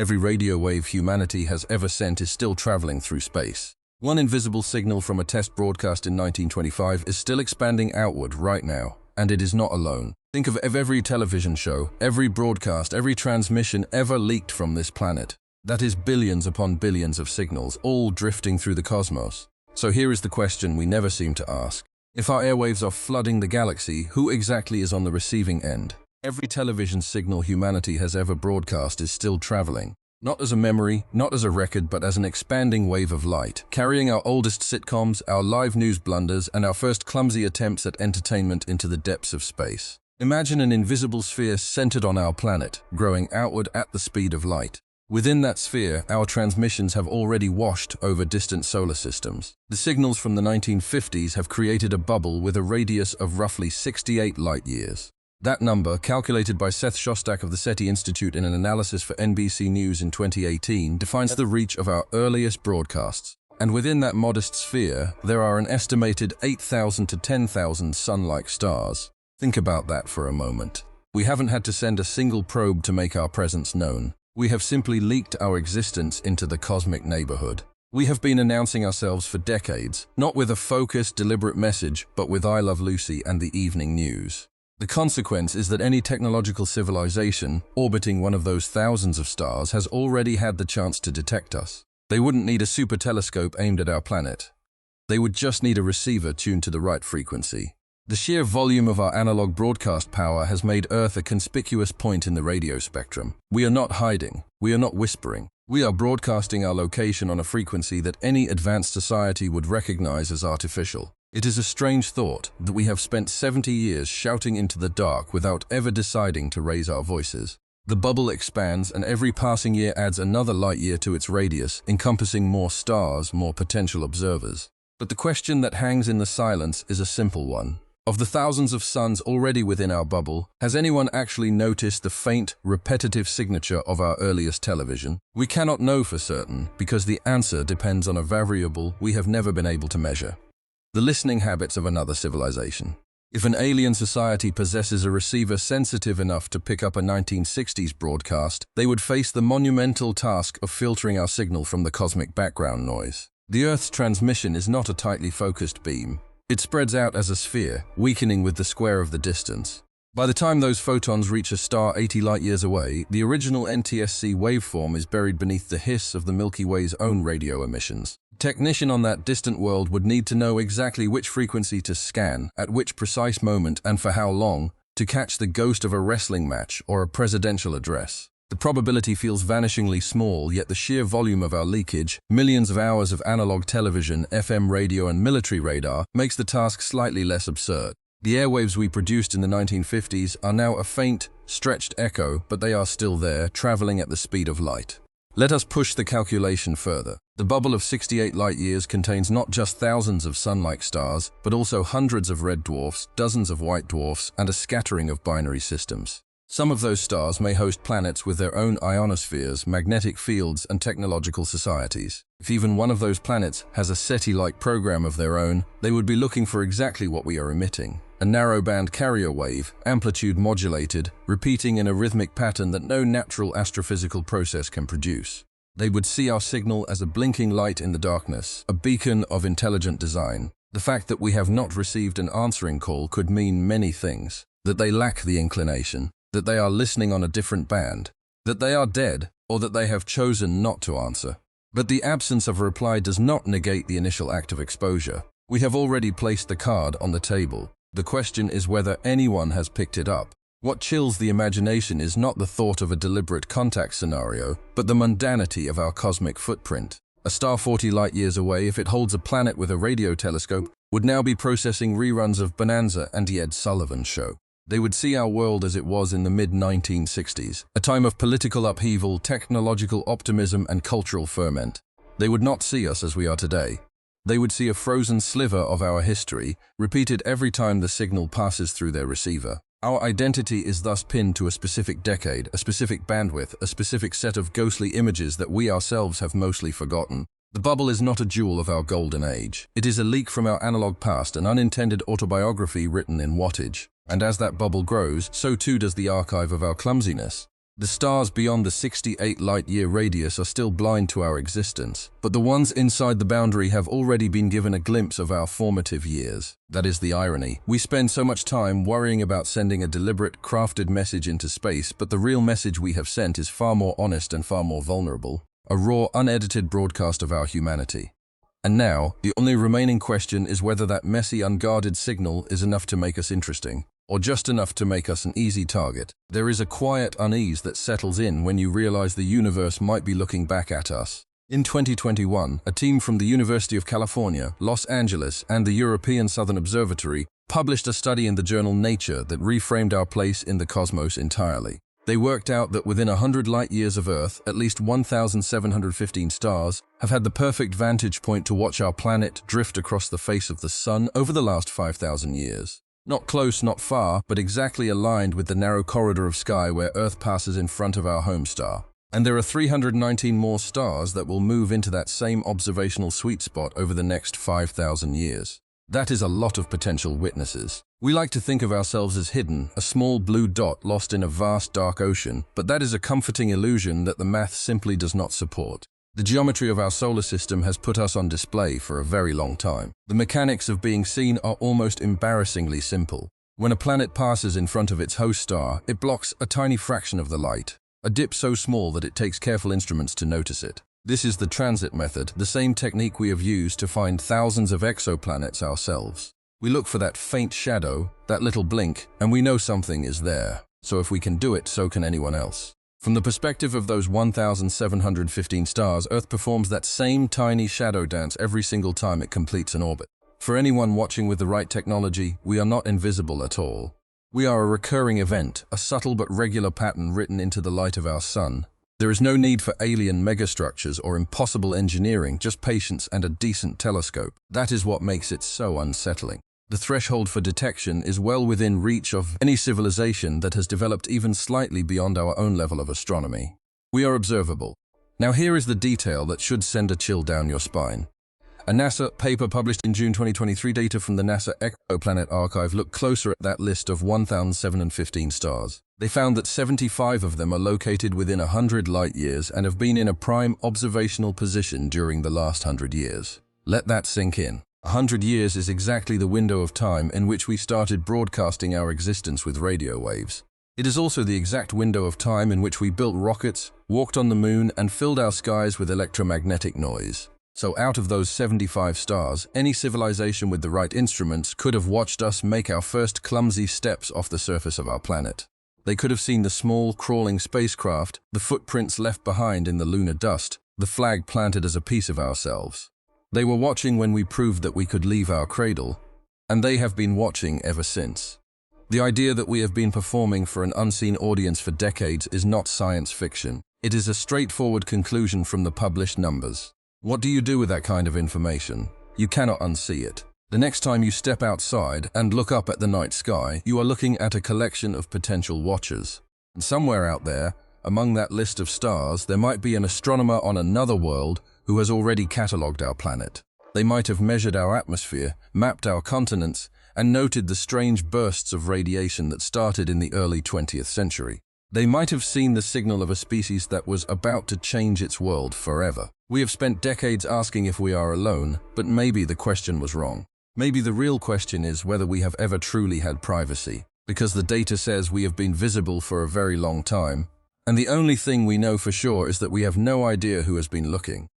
Every radio wave humanity has ever sent is still traveling through space. One invisible signal from a test broadcast in 1925 is still expanding outward right now, and it is not alone. Think of every television show, every broadcast, every transmission ever leaked from this planet. That is billions upon billions of signals, all drifting through the cosmos. So here is the question we never seem to ask. If our airwaves are flooding the galaxy, who exactly is on the receiving end? Every television signal humanity has ever broadcast is still traveling. Not as a memory, not as a record, but as an expanding wave of light, carrying our oldest sitcoms, our live news blunders, and our first clumsy attempts at entertainment into the depths of space. Imagine an invisible sphere centered on our planet, growing outward at the speed of light. Within that sphere, our transmissions have already washed over distant solar systems. The signals from the 1950s have created a bubble with a radius of roughly 68 light-years. That number, calculated by Seth Shostak of the SETI Institute in an analysis for NBC News in 2018, defines the reach of our earliest broadcasts. And within that modest sphere, there are an estimated 8,000 to 10,000 sun-like stars. Think about that for a moment. We haven't had to send a single probe to make our presence known. We have simply leaked our existence into the cosmic neighborhood. We have been announcing ourselves for decades, not with a focused, deliberate message, but with I Love Lucy and the evening news. The consequence is that any technological civilization orbiting one of those thousands of stars has already had the chance to detect us. They wouldn't need a super telescope aimed at our planet. They would just need a receiver tuned to the right frequency. The sheer volume of our analog broadcast power has made Earth a conspicuous point in the radio spectrum. We are not hiding. We are not whispering. We are broadcasting our location on a frequency that any advanced society would recognize as artificial. It is a strange thought that we have spent 70 years shouting into the dark without ever deciding to raise our voices. The bubble expands, and every passing year adds another light year to its radius, encompassing more stars, more potential observers. But the question that hangs in the silence is a simple one. Of the thousands of suns already within our bubble, has anyone actually noticed the faint, repetitive signature of our earliest television? We cannot know for certain, because the answer depends on a variable we have never been able to measure: the listening habits of another civilization. If an alien society possesses a receiver sensitive enough to pick up a 1960s broadcast, they would face the monumental task of filtering our signal from the cosmic background noise. The Earth's transmission is not a tightly focused beam. It spreads out as a sphere, weakening with the square of the distance. By the time those photons reach a star 80 light-years away, the original NTSC waveform is buried beneath the hiss of the Milky Way's own radio emissions. A technician on that distant world would need to know exactly which frequency to scan, at which precise moment, and for how long, to catch the ghost of a wrestling match or a presidential address. The probability feels vanishingly small, yet the sheer volume of our leakage, millions of hours of analog television, FM radio, and military radar, makes the task slightly less absurd. The airwaves we produced in the 1950s are now a faint, stretched echo, but they are still there, traveling at the speed of light. Let us push the calculation further. The bubble of 68 light-years contains not just thousands of sun-like stars, but also hundreds of red dwarfs, dozens of white dwarfs, and a scattering of binary systems. Some of those stars may host planets with their own ionospheres, magnetic fields, and technological societies. If even one of those planets has a SETI-like program of their own, they would be looking for exactly what we are emitting: a narrowband carrier wave, amplitude modulated, repeating in a rhythmic pattern that no natural astrophysical process can produce. They would see our signal as a blinking light in the darkness, a beacon of intelligent design. The fact that we have not received an answering call could mean many things: that they lack the inclination, that they are listening on a different band, that they are dead, or that they have chosen not to answer. But the absence of a reply does not negate the initial act of exposure. We have already placed the card on the table. The question is whether anyone has picked it up. What chills the imagination is not the thought of a deliberate contact scenario, but the mundanity of our cosmic footprint. A star 40 light-years away, if it holds a planet with a radio telescope, would now be processing reruns of Bonanza and the Ed Sullivan Show. They would see our world as it was in the mid-1960s, a time of political upheaval, technological optimism, and cultural ferment. They would not see us as we are today. They would see a frozen sliver of our history, repeated every time the signal passes through their receiver. Our identity is thus pinned to a specific decade, a specific bandwidth, a specific set of ghostly images that we ourselves have mostly forgotten. The bubble is not a jewel of our golden age. It is a leak from our analog past, an unintended autobiography written in wattage. And as that bubble grows, so too does the archive of our clumsiness. The stars beyond the 68 light-year radius are still blind to our existence, but the ones inside the boundary have already been given a glimpse of our formative years. That is the irony. We spend so much time worrying about sending a deliberate, crafted message into space, but the real message we have sent is far more honest and far more vulnerable. A raw, unedited broadcast of our humanity. And now, the only remaining question is whether that messy, unguarded signal is enough to make us interesting, or just enough to make us an easy target. There is a quiet unease that settles in when you realize the universe might be looking back at us. In 2021, a team from the University of California, Los Angeles, and the European Southern Observatory published a study in the journal Nature that reframed our place in the cosmos entirely. They worked out that within 100 light-years of Earth, at least 1,715 stars have had the perfect vantage point to watch our planet drift across the face of the Sun over the last 5,000 years. Not close, not far, but exactly aligned with the narrow corridor of sky where Earth passes in front of our home star. And there are 319 more stars that will move into that same observational sweet spot over the next 5,000 years. That is a lot of potential witnesses. We like to think of ourselves as hidden, a small blue dot lost in a vast dark ocean, but that is a comforting illusion that the math simply does not support. The geometry of our solar system has put us on display for a very long time. The mechanics of being seen are almost embarrassingly simple. When a planet passes in front of its host star, it blocks a tiny fraction of the light, a dip so small that it takes careful instruments to notice it. This is the transit method, the same technique we have used to find thousands of exoplanets ourselves. We look for that faint shadow, that little blink, and we know something is there. So if we can do it, so can anyone else. From the perspective of those 1,715 stars, Earth performs that same tiny shadow dance every single time it completes an orbit. For anyone watching with the right technology, we are not invisible at all. We are a recurring event, a subtle but regular pattern written into the light of our sun. There is no need for alien megastructures or impossible engineering, just patience and a decent telescope. That is what makes it so unsettling. The threshold for detection is well within reach of any civilization that has developed even slightly beyond our own level of astronomy. We are observable. Now here is the detail that should send a chill down your spine. A NASA paper published in June 2023, data from the NASA Exoplanet Archive, looked closer at that list of 1,715 stars. They found that 75 of them are located within 100 light-years and have been in a prime observational position during the last 100 years. Let that sink in. 100 years is exactly the window of time in which we started broadcasting our existence with radio waves. It is also the exact window of time in which we built rockets, walked on the moon, and filled our skies with electromagnetic noise. So out of those 75 stars, any civilization with the right instruments could have watched us make our first clumsy steps off the surface of our planet. They could have seen the small, crawling spacecraft, the footprints left behind in the lunar dust, the flag planted as a piece of ourselves. They were watching when we proved that we could leave our cradle, and they have been watching ever since. The idea that we have been performing for an unseen audience for decades is not science fiction. It is a straightforward conclusion from the published numbers. What do you do with that kind of information? You cannot unsee it. The next time you step outside and look up at the night sky, you are looking at a collection of potential watchers. And somewhere out there, among that list of stars, there might be an astronomer on another world who has already catalogued our planet. They might have measured our atmosphere, mapped our continents, and noted the strange bursts of radiation that started in the early 20th century. They might have seen the signal of a species that was about to change its world forever. We have spent decades asking if we are alone, but maybe the question was wrong. Maybe the real question is whether we have ever truly had privacy, because the data says we have been visible for a very long time, and the only thing we know for sure is that we have no idea who has been looking.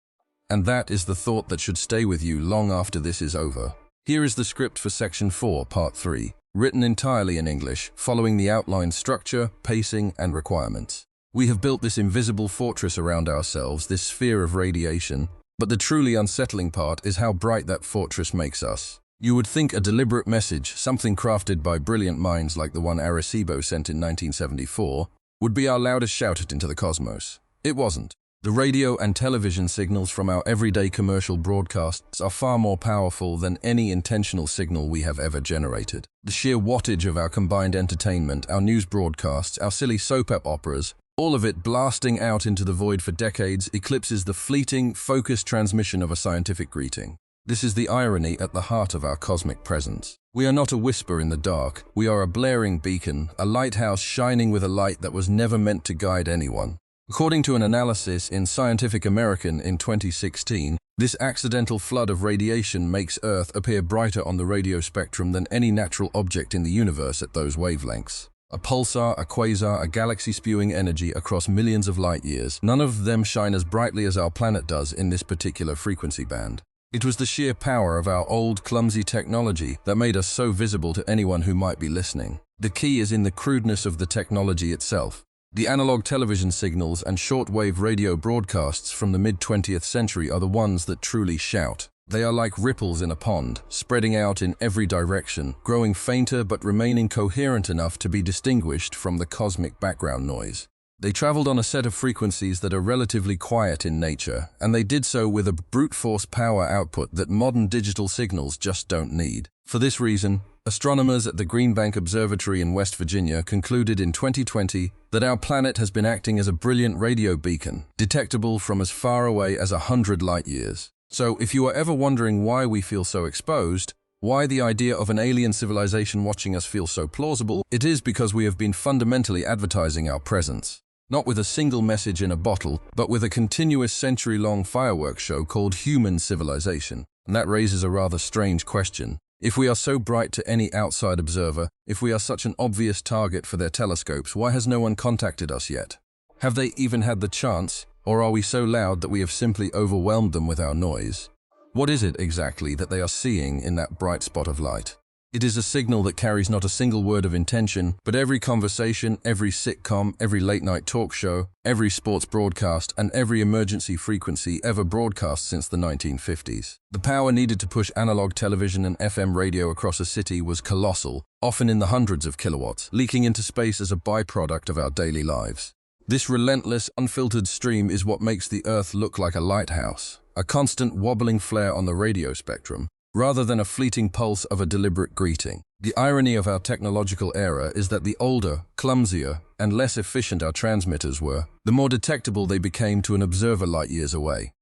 And that is the thought that should stay with you long after this is over. Here is the script for Section 4, Part 3, written entirely in English, following the outlined structure, pacing, and requirements. We have built this invisible fortress around ourselves, this sphere of radiation, but the truly unsettling part is how bright that fortress makes us. You would think a deliberate message, something crafted by brilliant minds like the one Arecibo sent in 1974, would be our loudest shout into the cosmos. It wasn't. The radio and television signals from our everyday commercial broadcasts are far more powerful than any intentional signal we have ever generated. The sheer wattage of our combined entertainment, our news broadcasts, our silly soap operas, all of it blasting out into the void for decades, eclipses the fleeting, focused transmission of a scientific greeting. This is the irony at the heart of our cosmic presence. We are not a whisper in the dark, we are a blaring beacon, a lighthouse shining with a light that was never meant to guide anyone. According to an analysis in Scientific American in 2016, this accidental flood of radiation makes Earth appear brighter on the radio spectrum than any natural object in the universe at those wavelengths. A pulsar, a quasar, a galaxy spewing energy across millions of light years. None of them shine as brightly as our planet does in this particular frequency band. It was the sheer power of our old, clumsy technology that made us so visible to anyone who might be listening. The key is in the crudeness of the technology itself. The analog television signals and shortwave radio broadcasts from the mid-20th century are the ones that truly shout. They are like ripples in a pond, spreading out in every direction, growing fainter but remaining coherent enough to be distinguished from the cosmic background noise. They traveled on a set of frequencies that are relatively quiet in nature, and they did so with a brute force power output that modern digital signals just don't need. For this reason, astronomers at the Green Bank Observatory in West Virginia concluded in 2020 that our planet has been acting as a brilliant radio beacon, detectable from as far away as 100 light-years. So, if you are ever wondering why we feel so exposed, why the idea of an alien civilization watching us feels so plausible, it is because we have been fundamentally advertising our presence. Not with a single message in a bottle, but with a continuous century-long fireworks show called human civilization. And that raises a rather strange question. If we are so bright to any outside observer, if we are such an obvious target for their telescopes, why has no one contacted us yet? Have they even had the chance, or are we so loud that we have simply overwhelmed them with our noise? What is it exactly that they are seeing in that bright spot of light? It is a signal that carries not a single word of intention, but every conversation, every sitcom, every late-night talk show, every sports broadcast, and every emergency frequency ever broadcast since the 1950s. The power needed to push analog television and FM radio across a city was colossal, often in the hundreds of kilowatts, leaking into space as a byproduct of our daily lives. This relentless, unfiltered stream is what makes the Earth look like a lighthouse, a constant wobbling flare on the radio spectrum, rather than a fleeting pulse of a deliberate greeting. The irony of our technological era is that the older, clumsier, and less efficient our transmitters were, the more detectable they became to an observer light years away.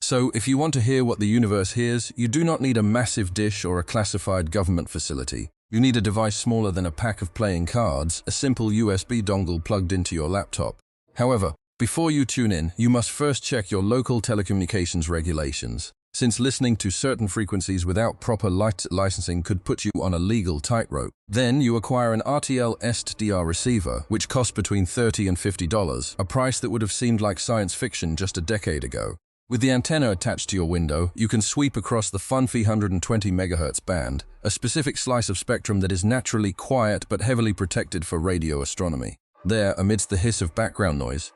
So, if you want to hear what the universe hears, you do not need a massive dish or a classified government facility. You need a device smaller than a pack of playing cards, a simple USB dongle plugged into your laptop. However, before you tune in, you must first check your local telecommunications regulations, since listening to certain frequencies without proper licensing could put you on a legal tightrope. Then you acquire an RTL SDR receiver, which costs between $30 and $50, a price that would have seemed like science fiction just a decade ago. With the antenna attached to your window, you can sweep across the funky 120 MHz band, a specific slice of spectrum that is naturally quiet but heavily protected for radio astronomy. There, amidst the hiss of background noise,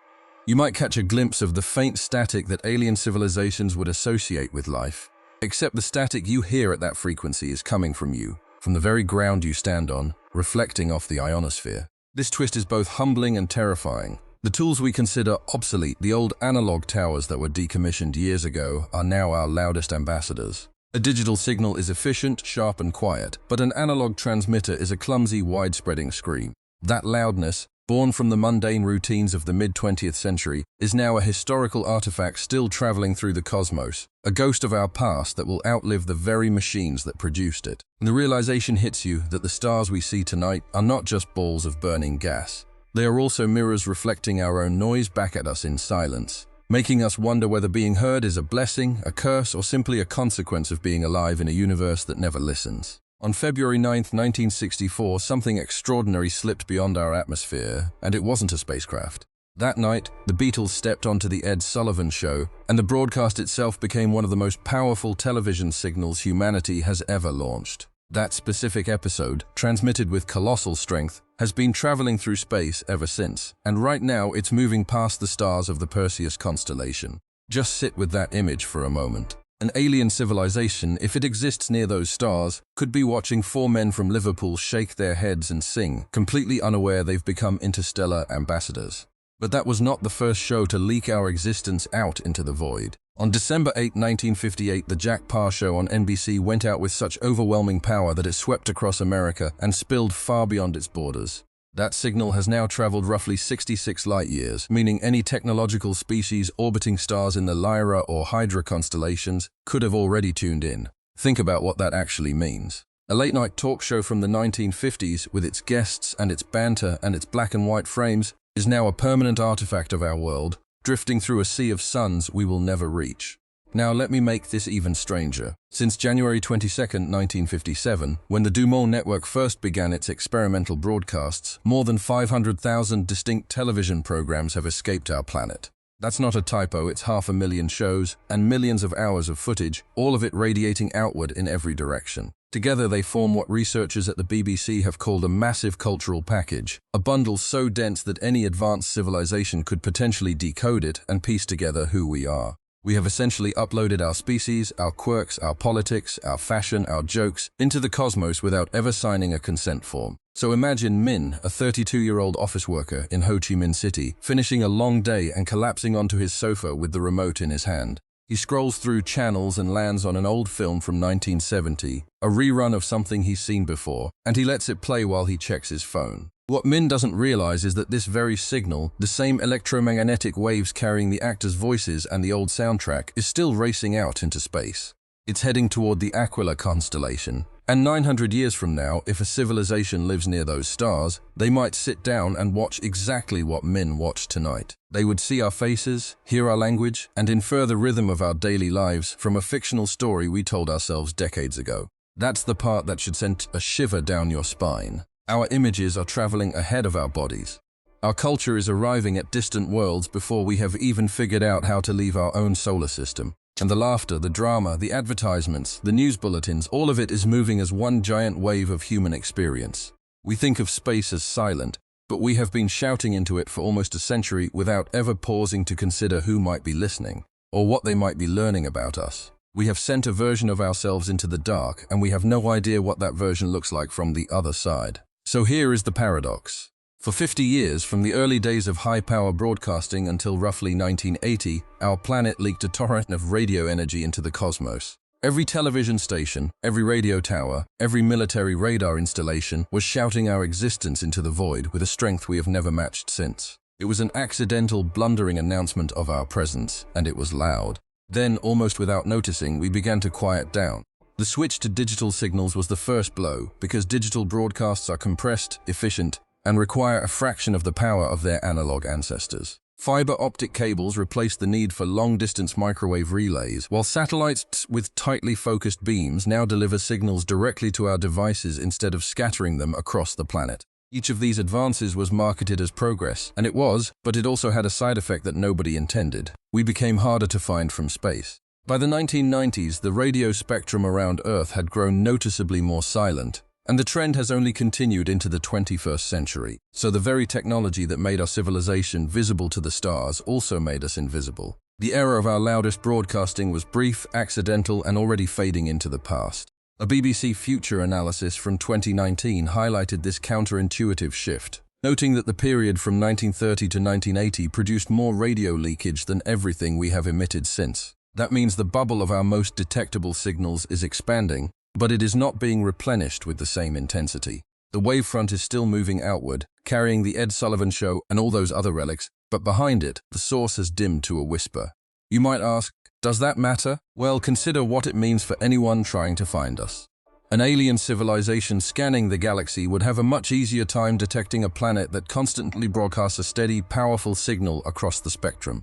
you might catch a glimpse of the faint static that alien civilizations would associate with life. Except the static you hear at that frequency is coming from you, from the very ground you stand on, reflecting off the ionosphere. This twist is both humbling and terrifying. The tools we consider obsolete, the old analog towers that were decommissioned years ago, are now our loudest ambassadors. A digital signal is efficient, sharp, and quiet, but an analog transmitter is a clumsy, wide-spreading scream. That loudness, born from the mundane routines of the mid-20th century, is now a historical artifact still traveling through the cosmos, a ghost of our past that will outlive the very machines that produced it. And the realization hits you that the stars we see tonight are not just balls of burning gas. They are also mirrors reflecting our own noise back at us in silence, making us wonder whether being heard is a blessing, a curse, or simply a consequence of being alive in a universe that never listens. On February 9, 1964, something extraordinary slipped beyond our atmosphere, and it wasn't a spacecraft. That night, the Beatles stepped onto the Ed Sullivan Show, and the broadcast itself became one of the most powerful television signals humanity has ever launched. That specific episode, transmitted with colossal strength, has been traveling through space ever since, and right now it's moving past the stars of the Perseus constellation. Just sit with that image for a moment. An alien civilization, if it exists near those stars, could be watching four men from Liverpool shake their heads and sing, completely unaware they've become interstellar ambassadors. But that was not the first show to leak our existence out into the void. On December 8, 1958, the Jack Paar Show on NBC went out with such overwhelming power that it swept across America and spilled far beyond its borders. That signal has now traveled roughly 66 light-years, meaning any technological species orbiting stars in the Lyra or Hydra constellations could have already tuned in. Think about what that actually means. A late-night talk show from the 1950s, with its guests and its banter and its black and white frames, is now a permanent artifact of our world, drifting through a sea of suns we will never reach. Now let me make this even stranger. Since January 22, 1957, when the Dumont network first began its experimental broadcasts, more than 500,000 distinct television programs have escaped our planet. That's not a typo, it's 500,000 shows and millions of hours of footage, all of it radiating outward in every direction. Together they form what researchers at the BBC have called a massive cultural package, a bundle so dense that any advanced civilization could potentially decode it and piece together who we are. We have essentially uploaded our species, our quirks, our politics, our fashion, our jokes into the cosmos without ever signing a consent form. So imagine Min, a 32-year-old office worker in Ho Chi Minh City, finishing a long day and collapsing onto his sofa with the remote in his hand. He scrolls through channels and lands on an old film from 1970, a rerun of something he's seen before, and he lets it play while he checks his phone. What Min doesn't realize is that this very signal, the same electromagnetic waves carrying the actors' voices and the old soundtrack, is still racing out into space. It's heading toward the Aquila constellation, and 900 years from now, if a civilization lives near those stars, they might sit down and watch exactly what Min watched tonight. They would see our faces, hear our language, and infer the rhythm of our daily lives from a fictional story we told ourselves decades ago. That's the part that should send a shiver down your spine. Our images are traveling ahead of our bodies. Our culture is arriving at distant worlds before we have even figured out how to leave our own solar system. And the laughter, the drama, the advertisements, the news bulletins, all of it is moving as one giant wave of human experience. We think of space as silent, but we have been shouting into it for almost a century without ever pausing to consider who might be listening, or what they might be learning about us. We have sent a version of ourselves into the dark, and we have no idea what that version looks like from the other side. So here is the paradox. For 50 years, from the early days of high-power broadcasting until roughly 1980, our planet leaked a torrent of radio energy into the cosmos. Every television station, every radio tower, every military radar installation was shouting our existence into the void with a strength we have never matched since. It was an accidental, blundering announcement of our presence, and it was loud. Then, almost without noticing, we began to quiet down. The switch to digital signals was the first blow, because digital broadcasts are compressed, efficient, and require a fraction of the power of their analog ancestors. Fiber optic cables replaced the need for long-distance microwave relays, while satellites with tightly focused beams now deliver signals directly to our devices instead of scattering them across the planet. Each of these advances was marketed as progress, and it was, but it also had a side effect that nobody intended. We became harder to find from space. By the 1990s, the radio spectrum around Earth had grown noticeably more silent, and the trend has only continued into the 21st century. So the very technology that made our civilization visible to the stars also made us invisible. The era of our loudest broadcasting was brief, accidental, and already fading into the past. A BBC Future analysis from 2019 highlighted this counterintuitive shift, noting that the period from 1930 to 1980 produced more radio leakage than everything we have emitted since. That means the bubble of our most detectable signals is expanding, but it is not being replenished with the same intensity. The wavefront is still moving outward, carrying the Ed Sullivan Show and all those other relics, but behind it, the source has dimmed to a whisper. You might ask, does that matter? Well, consider what it means for anyone trying to find us. An alien civilization scanning the galaxy would have a much easier time detecting a planet that constantly broadcasts a steady, powerful signal across the spectrum.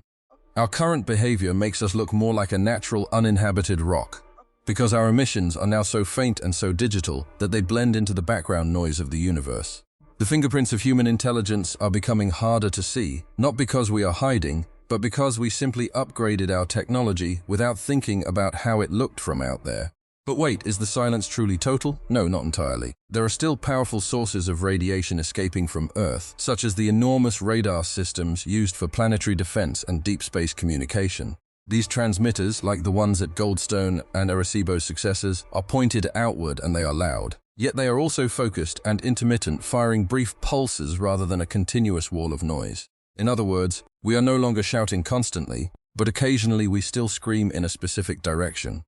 Our current behavior makes us look more like a natural, uninhabited rock, because our emissions are now so faint and so digital that they blend into the background noise of the universe. The fingerprints of human intelligence are becoming harder to see, not because we are hiding, but because we simply upgraded our technology without thinking about how it looked from out there. But wait, is the silence truly total? No, not entirely. There are still powerful sources of radiation escaping from Earth, such as the enormous radar systems used for planetary defense and deep space communication. These transmitters, like the ones at Goldstone and Arecibo's successors, are pointed outward and they are loud. Yet they are also focused and intermittent, firing brief pulses rather than a continuous wall of noise. In other words, we are no longer shouting constantly, but occasionally we still scream in a specific direction.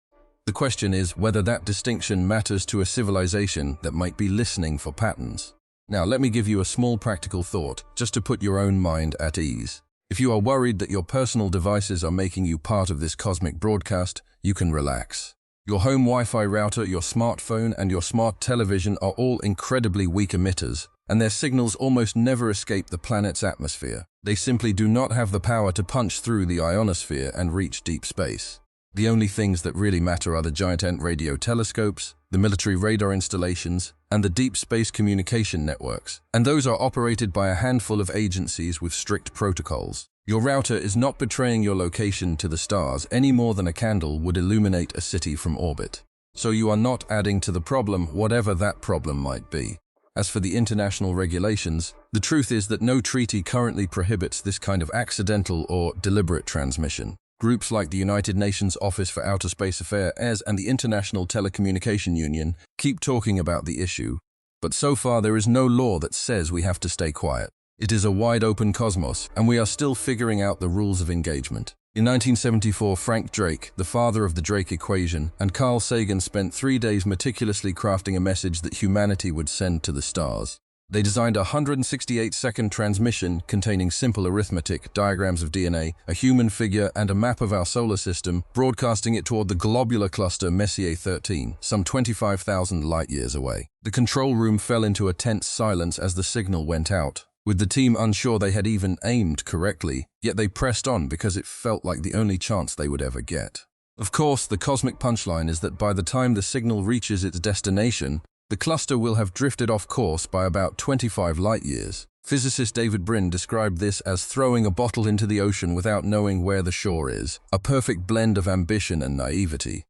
The question is whether that distinction matters to a civilization that might be listening for patterns. Now, let me give you a small practical thought, just to put your own mind at ease. If you are worried that your personal devices are making you part of this cosmic broadcast, you can relax. Your home Wi-Fi router, your smartphone, and your smart television are all incredibly weak emitters, and their signals almost never escape the planet's atmosphere. They simply do not have the power to punch through the ionosphere and reach deep space. The only things that really matter are the giant radio telescopes, the military radar installations, and the deep space communication networks, and those are operated by a handful of agencies with strict protocols. Your router is not betraying your location to the stars any more than a candle would illuminate a city from orbit. So you are not adding to the problem, whatever that problem might be. As for the international regulations, the truth is that no treaty currently prohibits this kind of accidental or deliberate transmission. Groups like the United Nations Office for Outer Space Affairs and the International Telecommunication Union keep talking about the issue, but so far there is no law that says we have to stay quiet. It is a wide-open cosmos, and we are still figuring out the rules of engagement. In 1974, Frank Drake, the father of the Drake equation, and Carl Sagan spent 3 days meticulously crafting a message that humanity would send to the stars. They designed a 168-second transmission containing simple arithmetic, diagrams of DNA, a human figure, and a map of our solar system, broadcasting it toward the globular cluster Messier 13, some 25,000 light-years away. The control room fell into a tense silence as the signal went out, with the team unsure they had even aimed correctly, yet they pressed on because it felt like the only chance they would ever get. Of course, the cosmic punchline is that by the time the signal reaches its destination, the cluster will have drifted off course by about 25 light-years. Physicist David Brin described this as throwing a bottle into the ocean without knowing where the shore is, a perfect blend of ambition and naivety.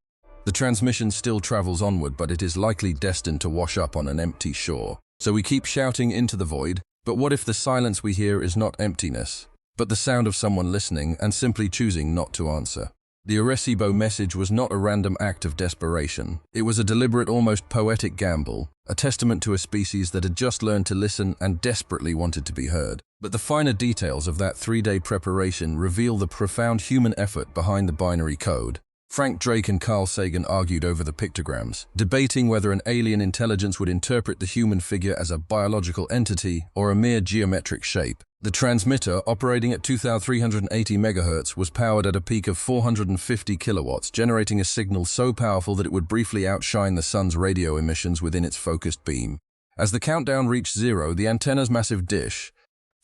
The transmission still travels onward, but it is likely destined to wash up on an empty shore. So we keep shouting into the void, but what if the silence we hear is not emptiness, but the sound of someone listening and simply choosing not to answer? The Arecibo message was not a random act of desperation. It was a deliberate, almost poetic gamble, a testament to a species that had just learned to listen and desperately wanted to be heard. But the finer details of that 3-day preparation reveal the profound human effort behind the binary code. Frank Drake and Carl Sagan argued over the pictograms, debating whether an alien intelligence would interpret the human figure as a biological entity or a mere geometric shape. The transmitter, operating at 2,380 MHz, was powered at a peak of 450 kilowatts, generating a signal so powerful that it would briefly outshine the sun's radio emissions within its focused beam. As the countdown reached 0, the antenna's massive dish,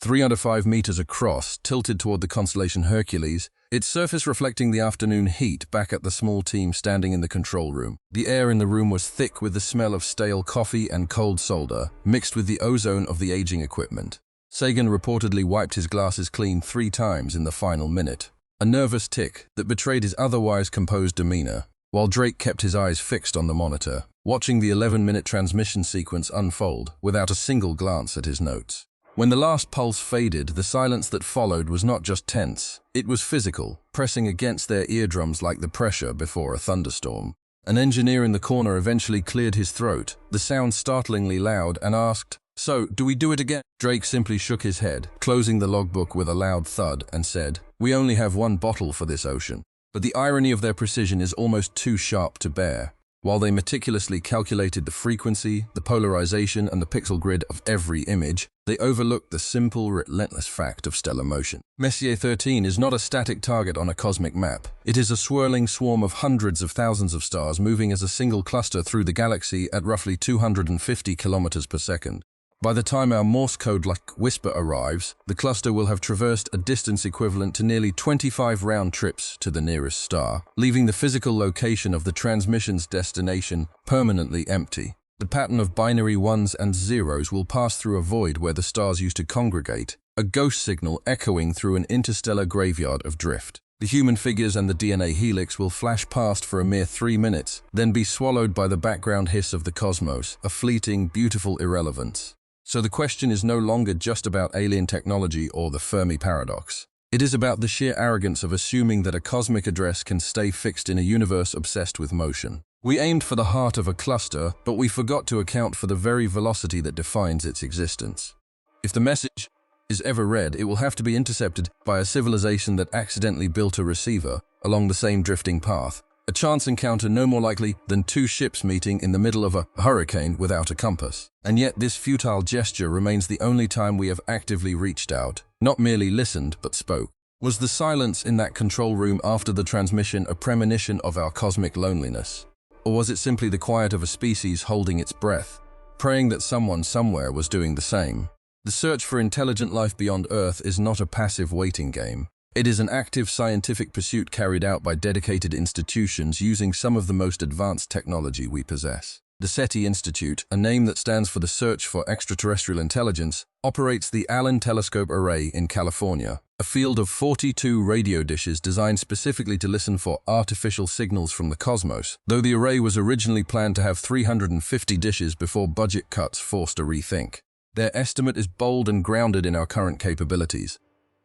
305 meters across, tilted toward the constellation Hercules, its surface reflecting the afternoon heat back at the small team standing in the control room. The air in the room was thick with the smell of stale coffee and cold solder, mixed with the ozone of the aging equipment. Sagan reportedly wiped his glasses clean 3 times in the final minute, a nervous tic that betrayed his otherwise composed demeanor, while Drake kept his eyes fixed on the monitor, watching the 11-minute transmission sequence unfold without a single glance at his notes. When the last pulse faded, the silence that followed was not just tense, it was physical, pressing against their eardrums like the pressure before a thunderstorm. An engineer in the corner eventually cleared his throat, the sound startlingly loud, and asked, "So, do we do it again?" Drake simply shook his head, closing the logbook with a loud thud, and said, "We only have 1 bottle for this ocean." But the irony of their precision is almost too sharp to bear. While they meticulously calculated the frequency, the polarization, and the pixel grid of every image, they overlooked the simple, relentless fact of stellar motion. Messier 13 is not a static target on a cosmic map. It is a swirling swarm of hundreds of thousands of stars moving as a single cluster through the galaxy at roughly 250 kilometers per second. By the time our Morse code-like whisper arrives, the cluster will have traversed a distance equivalent to nearly 25 round trips to the nearest star, leaving the physical location of the transmission's destination permanently empty. The pattern of binary 1s and 0s will pass through a void where the stars used to congregate, a ghost signal echoing through an interstellar graveyard of drift. The human figures and the DNA helix will flash past for a mere 3 minutes, then be swallowed by the background hiss of the cosmos, a fleeting, beautiful irrelevance. So the question is no longer just about alien technology or the Fermi paradox. It is about the sheer arrogance of assuming that a cosmic address can stay fixed in a universe obsessed with motion. We aimed for the heart of a cluster, but we forgot to account for the very velocity that defines its existence. If the message is ever read, it will have to be intercepted by a civilization that accidentally built a receiver along the same drifting path, A chance encounter no more likely than two ships meeting in the middle of a hurricane without a compass. And yet this futile gesture remains the only time we have actively reached out, not merely listened but spoke. Was the silence in that control room after the transmission a premonition of our cosmic loneliness? Or was it simply the quiet of a species holding its breath, praying that someone somewhere was doing the same? The search for intelligent life beyond Earth is not a passive waiting game. It is an active scientific pursuit carried out by dedicated institutions using some of the most advanced technology we possess. The SETI Institute, a name that stands for the Search for Extraterrestrial Intelligence, operates the Allen Telescope Array in California, a field of 42 radio dishes designed specifically to listen for artificial signals from the cosmos, though the array was originally planned to have 350 dishes before budget cuts forced a rethink. Their estimate is bold and grounded in our current capabilities.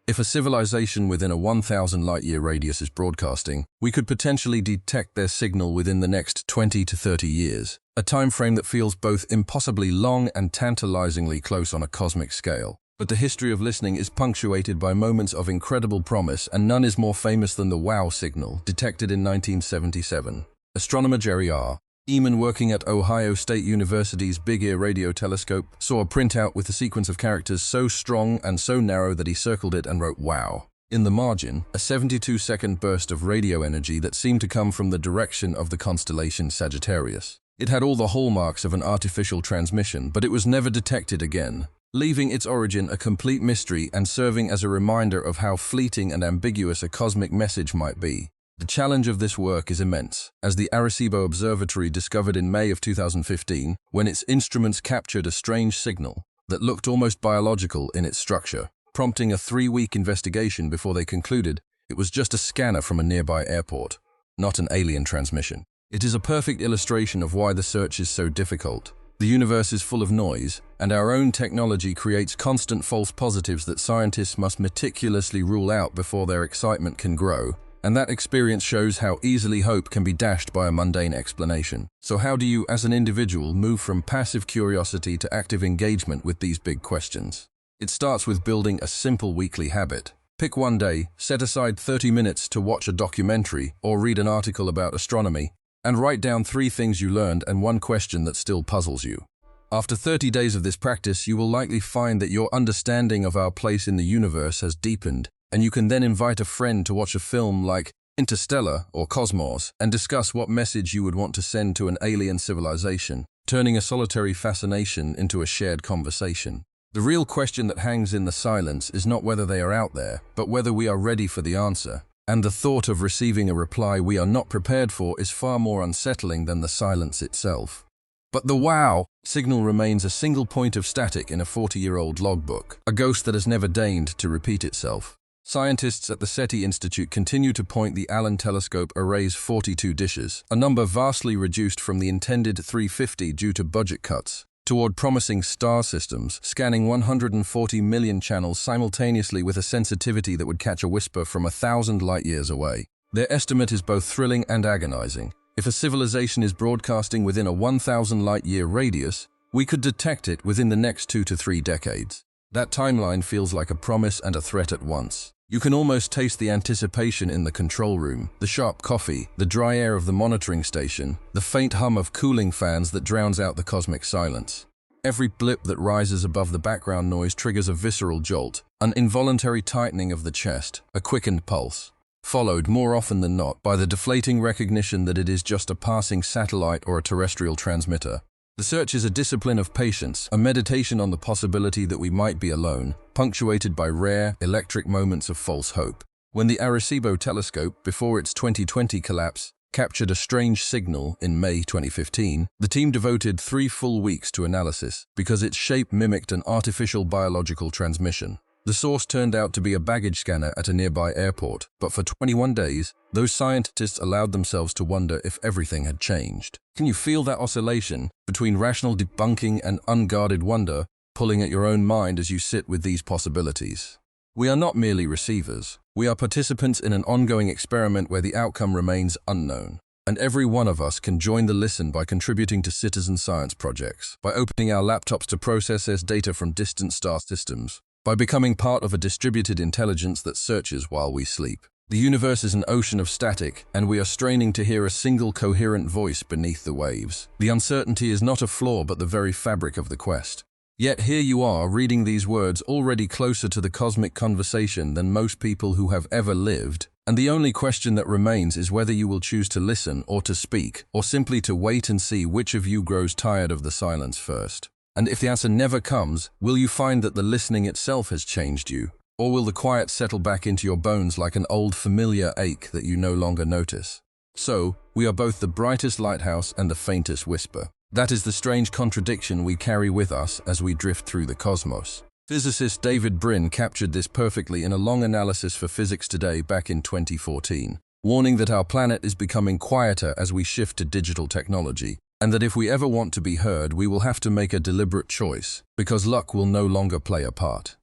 If a civilization within a 1,000 light-year radius is broadcasting, we could potentially detect their signal within the next 20 to 30 years, a time frame that feels both impossibly long and tantalizingly close on a cosmic scale. But the history of listening is punctuated by moments of incredible promise, and none is more famous than the WOW signal, detected in 1977. Astronomer Jerry R. Eman, working at Ohio State University's Big Ear radio telescope, saw a printout with a sequence of characters so strong and so narrow that he circled it and wrote "wow" in the margin, a 72-second burst of radio energy that seemed to come from the direction of the constellation Sagittarius. It had all the hallmarks of an artificial transmission, but it was never detected again, leaving its origin a complete mystery and serving as a reminder of how fleeting and ambiguous a cosmic message might be. The challenge of this work is immense, as the Arecibo Observatory discovered in May of 2015, when its instruments captured a strange signal that looked almost biological in its structure, prompting a 3-week investigation before they concluded it was just a scanner from a nearby airport, not an alien transmission. It is a perfect illustration of why the search is so difficult. The universe is full of noise, and our own technology creates constant false positives that scientists must meticulously rule out before their excitement can grow. And that experience shows how easily hope can be dashed by a mundane explanation. So how do you, as an individual, move from passive curiosity to active engagement with these big questions? It starts with building a simple weekly habit. Pick one day, set aside 30 minutes to watch a documentary or read an article about astronomy, and write down 3 things you learned and 1 question that still puzzles you. After 30 days of this practice, you will likely find that your understanding of our place in the universe has deepened, and you can then invite a friend to watch a film like Interstellar or Cosmos and discuss what message you would want to send to an alien civilization, turning a solitary fascination into a shared conversation. The real question that hangs in the silence is not whether they are out there, but whether we are ready for the answer. And the thought of receiving a reply we are not prepared for is far more unsettling than the silence itself. But the WOW signal remains a single point of static in a 40-year-old logbook, a ghost that has never deigned to repeat itself. Scientists at the SETI Institute continue to point the Allen Telescope Array's 42 dishes, a number vastly reduced from the intended 350 due to budget cuts, toward promising star systems, scanning 140 million channels simultaneously with a sensitivity that would catch a whisper from 1,000 light-years away. Their estimate is both thrilling and agonizing. If a civilization is broadcasting within a 1,000 light-year radius, we could detect it within the next 2 to 3 decades. That timeline feels like a promise and a threat at once. You can almost taste the anticipation in the control room, the sharp coffee, the dry air of the monitoring station, the faint hum of cooling fans that drowns out the cosmic silence. Every blip that rises above the background noise triggers a visceral jolt, an involuntary tightening of the chest, a quickened pulse, followed more often than not by the deflating recognition that it is just a passing satellite or a terrestrial transmitter. The search is a discipline of patience, a meditation on the possibility that we might be alone, punctuated by rare, electric moments of false hope. When the Arecibo telescope, before its 2020 collapse, captured a strange signal in May 2015, the team devoted 3 full weeks to analysis because its shape mimicked an artificial biological transmission. The source turned out to be a baggage scanner at a nearby airport, but for 21 days, those scientists allowed themselves to wonder if everything had changed. Can you feel that oscillation between rational debunking and unguarded wonder pulling at your own mind as you sit with these possibilities? We are not merely receivers. We are participants in an ongoing experiment where the outcome remains unknown. And every one of us can join the listen by contributing to citizen science projects, by opening our laptops to process data from distant star systems, by becoming part of a distributed intelligence that searches while we sleep. The universe is an ocean of static, and we are straining to hear a single coherent voice beneath the waves. The uncertainty is not a flaw but the very fabric of the quest. Yet here you are, reading these words, already closer to the cosmic conversation than most people who have ever lived, and the only question that remains is whether you will choose to listen or to speak, or simply to wait and see which of you grows tired of the silence first. And if the answer never comes, will you find that the listening itself has changed you? Or will the quiet settle back into your bones like an old familiar ache that you no longer notice? So, we are both the brightest lighthouse and the faintest whisper. That is the strange contradiction we carry with us as we drift through the cosmos. Physicist David Brin captured this perfectly in a long analysis for Physics Today back in 2014, warning that our planet is becoming quieter as we shift to digital technology, and that if we ever want to be heard, we will have to make a deliberate choice, because luck will no longer play a part.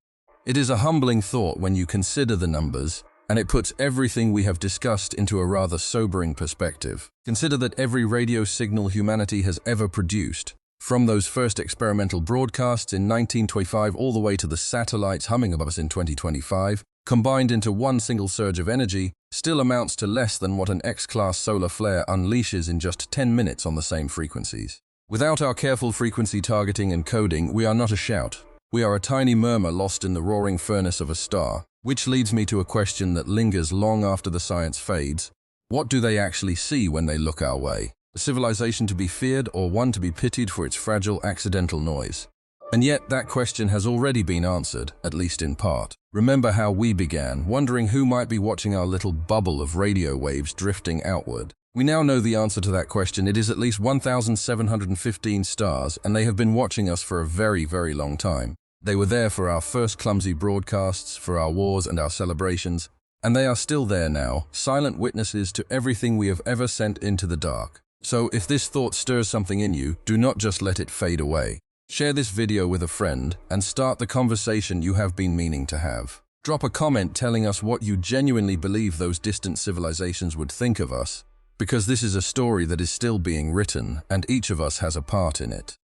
It is a humbling thought when you consider the numbers, and it puts everything we have discussed into a rather sobering perspective. Consider that every radio signal humanity has ever produced, from those first experimental broadcasts in 1925 all the way to the satellites humming above us in 2025, combined into one single surge of energy, still amounts to less than what an X-class solar flare unleashes in just 10 minutes on the same frequencies. Without our careful frequency targeting and coding, we are not a shout. We are a tiny murmur lost in the roaring furnace of a star. Which leads me to a question that lingers long after the science fades. What do they actually see when they look our way? A civilization to be feared or one to be pitied for its fragile accidental noise? And yet that question has already been answered, at least in part. Remember how we began, wondering who might be watching our little bubble of radio waves drifting outward. We now know the answer to that question. It is at least 1,715 stars, and they have been watching us for a very, very long time. They were there for our first clumsy broadcasts, for our wars and our celebrations, and they are still there now, silent witnesses to everything we have ever sent into the dark. So if this thought stirs something in you, do not just let it fade away. Share this video with a friend and start the conversation you have been meaning to have. Drop a comment telling us what you genuinely believe those distant civilizations would think of us, because this is a story that is still being written, and each of us has a part in it.